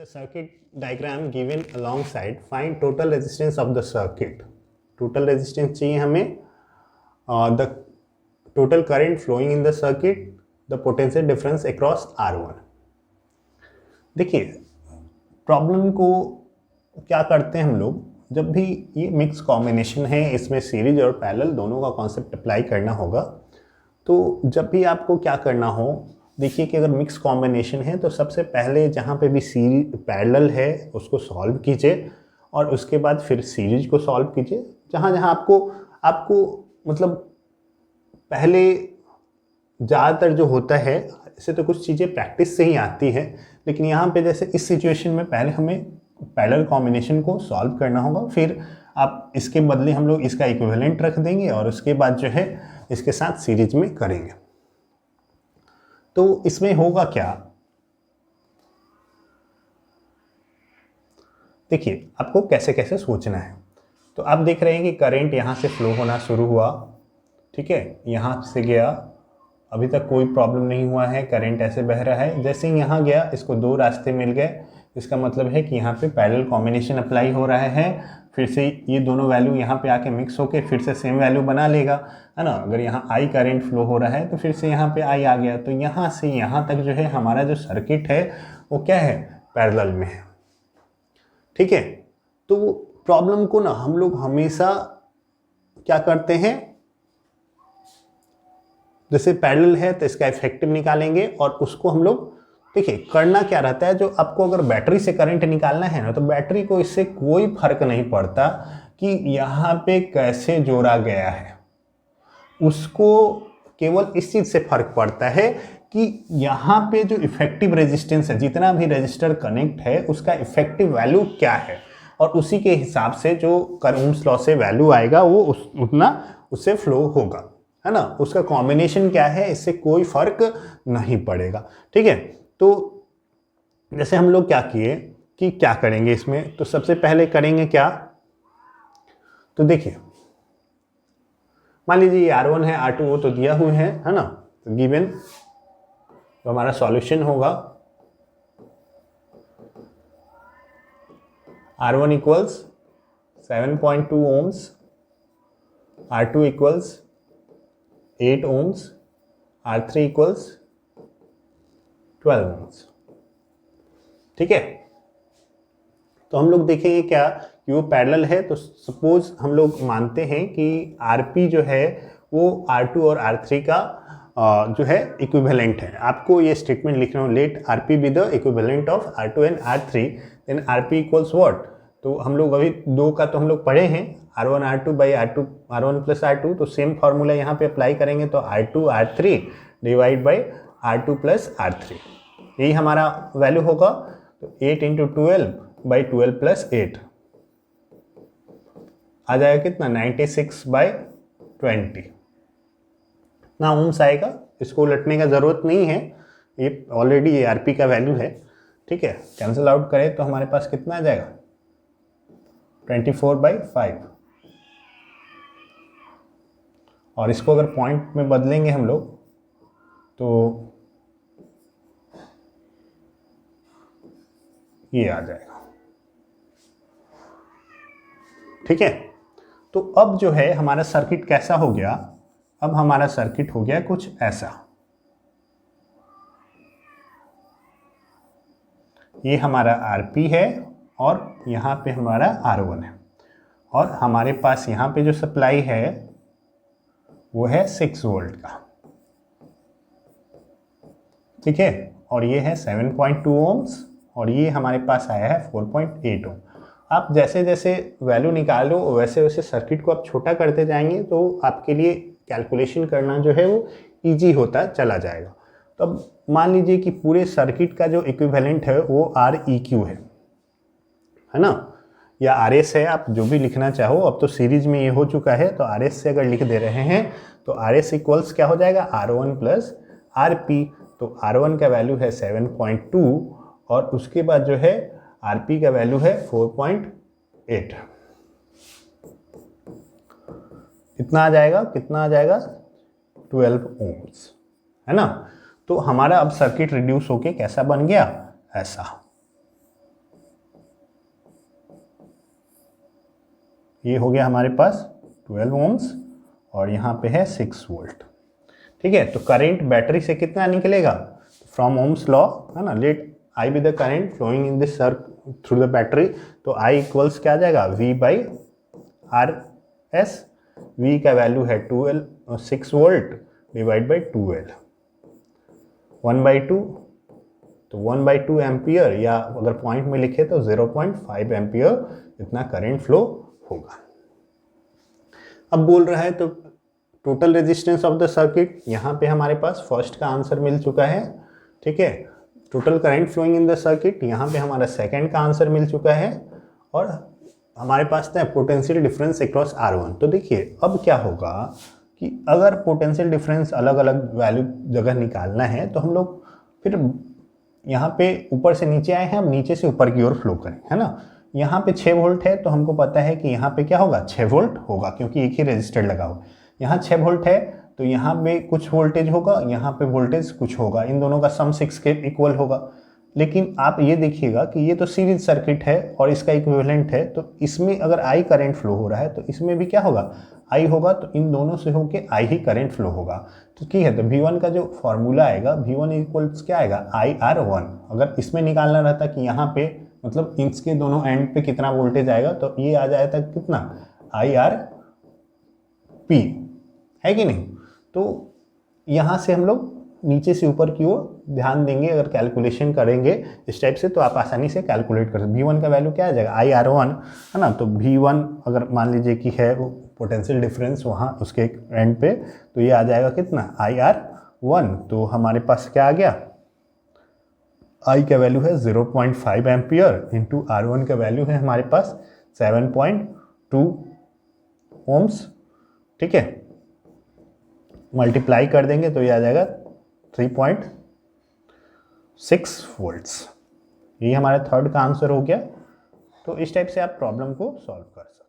the circuit diagram given alongside, find total resistance of the circuit. Total resistance चाहिए हमें, the total current flowing in the circuit, the potential difference across R1. देखिए problem को क्या करते हैं हम लोग, जब भी ये मिक्स कॉम्बिनेशन है, इसमें सीरीज और पैरेलल दोनों का कॉन्सेप्ट अप्लाई करना होगा। तो जब भी आपको क्या करना हो, देखिए कि अगर मिक्स कॉम्बिनेशन है तो सबसे पहले जहाँ पे भी सीरीज पैरेलल है उसको सॉल्व कीजिए और उसके बाद फिर सीरीज को सॉल्व कीजिए। जहाँ जहाँ आपको मतलब पहले ज़्यादातर जो होता है, इससे तो कुछ चीज़ें प्रैक्टिस से ही आती है, लेकिन यहाँ पे जैसे इस सिचुएशन में पहले हमें पैरेलल कॉम्बिनेशन को सॉल्व करना होगा, फिर आप इसके बदले हम लोग इसका इक्विवेलेंट रख देंगे और उसके बाद जो है इसके साथ सीरीज में करेंगे। तो इसमें होगा क्या, देखिए आपको कैसे कैसे सोचना है। तो आप देख रहे हैं कि करंट यहाँ से फ्लो होना शुरू हुआ, ठीक है, यहाँ से गया, अभी तक कोई प्रॉब्लम नहीं हुआ है, करंट ऐसे बह रहा है। जैसे ही यहाँ गया इसको दो रास्ते मिल गए, इसका मतलब है कि यहाँ पे पैरेलल कॉम्बिनेशन अप्लाई हो रहा है। फिर से ये दोनों वैल्यू यहाँ पे आके मिक्स होके फिर से सेम वैल्यू बना लेगा, है ना। अगर यहाँ आई करंट फ्लो हो रहा है तो फिर से यहाँ पे आई आ गया, तो यहाँ से यहाँ तक जो है हमारा जो सर्किट है वो क्या है, पैरेलल में है, ठीक है। तो प्रॉब्लम को ना हम लोग हमेशा क्या करते हैं, जैसे पैरेलल है तो इसका इफेक्टिव निकालेंगे और उसको हम लोग, देखिए करना क्या रहता है, जो आपको अगर बैटरी से करंट निकालना है ना, तो बैटरी को इससे कोई फर्क नहीं पड़ता कि यहाँ पे कैसे जोड़ा गया है, उसको केवल इस चीज़ से फर्क पड़ता है कि यहाँ पे जो इफेक्टिव रेजिस्टेंस है, जितना भी रेजिस्टर कनेक्ट है उसका इफेक्टिव वैल्यू क्या है, और उसी के हिसाब से जो ओम्स लॉ से वैल्यू आएगा वो उतना उससे फ्लो होगा, है ना। उसका कॉम्बिनेशन क्या है इससे कोई फर्क नहीं पड़ेगा, ठीक है। तो जैसे हम लोग क्या किए कि क्या करेंगे इसमें, तो सबसे पहले करेंगे क्या, तो देखिए मान लीजिए ये R1 है, R2 वो तो दिया हुआ है ना। तो गिवन तो हमारा सॉल्यूशन होगा R1 equals 7.2 ohms, R2 equals 8 ohms, R3 equals 12 ohms, ठीक है। तो हम लोग देखेंगे क्या कि वो पैरेलल है, तो सपोज हम लोग मानते हैं कि RP जो है वो R2 और R3 का जो है इक्विवेलेंट है। आपको ये स्टेटमेंट लिखना हो, let RP be the equivalent of R2 and R3, then RP equals what. तो हम लोग अभी दो का तो हम लोग पढ़े हैं, R1 R2 by R2 R1 plus R2, तो सेम फार्मूला यहाँ पे अप्लाई करेंगे, तो R2 R3 divide by R2 plus R3, यही हमारा वैल्यू होगा। तो 8 इंटू 12 बाई 12 प्लस 8 आ जाएगा कितना, 96 बाई 20 ना ओम्स आएगा। इसको उलटने का ज़रूरत नहीं है, ये ऑलरेडी ये आरपी का वैल्यू है, ठीक है। कैंसिल आउट करें तो हमारे पास कितना आ जाएगा, 24/5। और इसको अगर पॉइंट में बदलेंगे हम लोग तो ये आ जाएगा, ठीक है। तो अब जो है हमारा सर्किट कैसा हो गया, अब हमारा सर्किट हो गया कुछ ऐसा, ये हमारा आरपी है और यहाँ पे हमारा R1 है, और हमारे पास यहाँ पे जो सप्लाई है वो है 6 वोल्ट का, ठीक है। और ये है 7.2 ओम्स और ये हमारे पास आया है 4.8 ओम। आप जैसे जैसे वैल्यू निकालो वैसे वैसे सर्किट को आप छोटा करते जाएंगे, तो आपके लिए कैलकुलेशन करना जो है वो इजी होता चला जाएगा। तो अब मान लीजिए कि पूरे सर्किट का जो इक्विवेलेंट है वो REQ है ना, या RS है, आप जो भी लिखना चाहो। अब तो सीरीज में ये हो चुका है, तो RS से अगर लिख दे रहे हैं तो RS इक्वल्स क्या हो जाएगा, R1 प्लस RP। तो R1 का वैल्यू है 7.2 और उसके बाद जो है RP का वैल्यू है 4.8। इतना आ जाएगा, कितना आ जाएगा, 12 ओम्स, है ना। तो हमारा अब सर्किट रिड्यूस होके कैसा बन गया, ऐसा। ये हो गया हमारे पास 12 ओम्स और यहाँ पे है 6 वोल्ट। ठीक है, तो करंट बैटरी से कितना निकलेगा, फ्रॉम ओम्स लॉ है ना, let I be the current flowing in this through the battery, तो आई इक्वल्स क्या आ जाएगा, V by R S. V का वैल्यू है 6 वोल्ट डिवाइड बाई 12, 1/2, तो 1/2 एम्पियर, या अगर पॉइंट में लिखे तो 0.5 एम्पियर इतना करंट फ्लो होगा। अब बोल रहा है तो total resistance of the circuit, यहाँ पे हमारे पास फर्स्ट का आंसर मिल चुका है। ठीक है, total current flowing in the circuit, यहाँ पे हमारा सेकंड का आंसर मिल चुका है, और हमारे पास था पोटेंशियल डिफरेंस अक्रॉस R1। तो देखिए अब क्या होगा कि अगर पोटेंशियल डिफरेंस अलग अलग वैल्यू जगह निकालना है तो हम लोग फिर यहाँ पे ऊपर से नीचे आए हैं, अब नीचे से ऊपर की ओर फ्लो करें, है ना। यहाँ पे 6 वोल्ट है तो हमको पता है कि यहाँ पे क्या होगा, 6 वोल्ट होगा, क्योंकि एक ही रेजिस्टर लगा हुआ। यहाँ 6 वोल्ट है तो यहाँ पे कुछ वोल्टेज होगा, यहाँ पे वोल्टेज कुछ होगा, इन दोनों का सम 6 के इक्वल होगा। लेकिन आप ये देखिएगा कि ये तो सीरीज सर्किट है और इसका इक्विवेलेंट है, तो इसमें अगर आई करंट फ्लो हो रहा है तो इसमें भी क्या होगा, आई होगा, तो इन दोनों से होके आई ही करंट फ्लो होगा। तो ठीक है, तो V1 का जो फॉर्मूला आएगा, V1 इक्वल्स क्या आएगा, IR1। अगर इसमें निकालना रहता कि यहाँ पे मतलब इसके दोनों एंड पे कितना वोल्टेज आएगा, तो ये आ जाएगा कितना, IRP, है कि नहीं। तो यहाँ से हम लोग नीचे से ऊपर की ओर ध्यान देंगे, अगर कैलकुलेशन करेंगे इस टाइप से तो आप आसानी से कैलकुलेट कर सकते। V1 का वैल्यू क्या आ जाएगा, IR1, है ना। तो V1 अगर मान लीजिए कि है वो पोटेंशियल डिफरेंस वहाँ उसके एंड पे, तो ये आ जाएगा कितना, IR1। तो हमारे पास क्या आ गया, I का वैल्यू है 0.5 एम्पियर इंटू R1 का वैल्यू है हमारे पास 7.2 ओम्स। ठीक है, मल्टीप्लाई कर देंगे तो ये आ जाएगा 3.6 वोल्ट्स। ये हमारा थर्ड का आंसर हो गया। तो इस टाइप से आप प्रॉब्लम को सॉल्व कर सकते हैं।